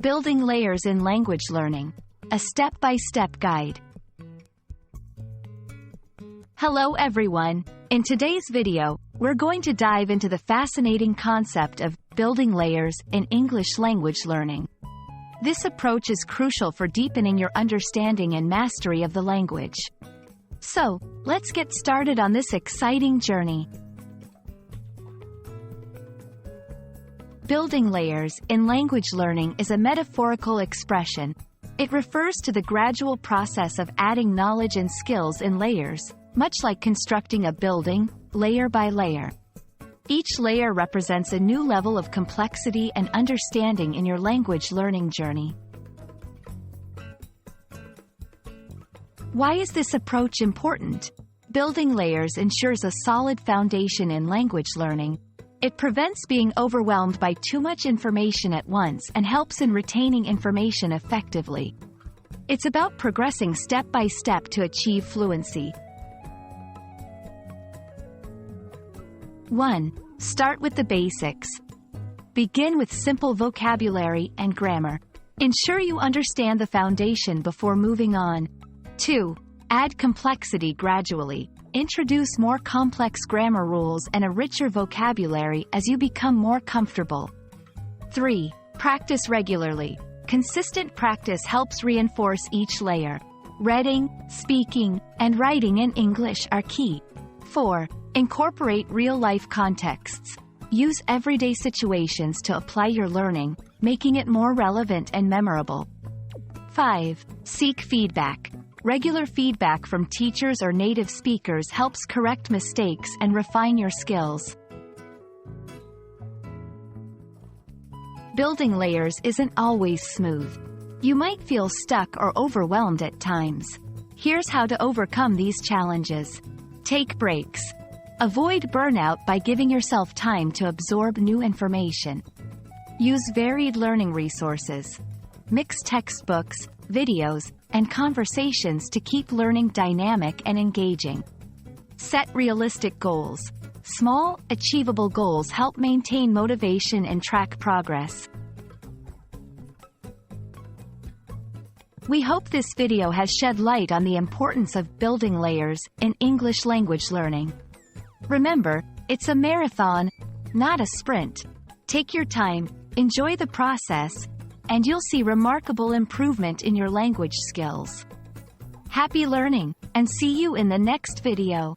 Building layers in language learning. A step-by-step guide. Hello everyone. In today's video, we're going to dive into the fascinating concept of building layers in English language learning. This approach is crucial for deepening your understanding and mastery of the language. So, let's get started on this exciting journey. Building layers in language learning is a metaphorical expression. It refers to the gradual process of adding knowledge and skills in layers, much like constructing a building, layer by layer. Each layer represents a new level of complexity and understanding in your language learning journey. Why is this approach important? Building layers ensures a solid foundation in language learning. It prevents being overwhelmed by too much information at once and helps in retaining information effectively. It's about progressing step by step to achieve fluency. 1. Start with the basics. Begin with simple vocabulary and grammar. Ensure you understand the foundation before moving on. 2. Add complexity gradually. Introduce more complex grammar rules and a richer vocabulary as you become more comfortable. 3. Practice regularly. Consistent practice helps reinforce each layer. Reading, speaking, and writing in English are key. 4. Incorporate real-life contexts. Use everyday situations to apply your learning, making it more relevant and memorable. 5. Seek feedback. Regular feedback from teachers or native speakers helps correct mistakes and refine your skills. Building layers isn't always smooth. You might feel stuck or overwhelmed at times. Here's how to overcome these challenges. Take breaks. Avoid burnout by giving yourself time to absorb new information. Use varied learning resources. Mix textbooks, videos, and conversations to keep learning dynamic and engaging. Set realistic goals. Small, achievable goals help maintain motivation and track progress. We hope this video has shed light on the importance of building layers in English language learning. Remember, it's a marathon, not a sprint. Take your time, enjoy the process, and you'll see remarkable improvement in your language skills. Happy learning, and see you in the next video.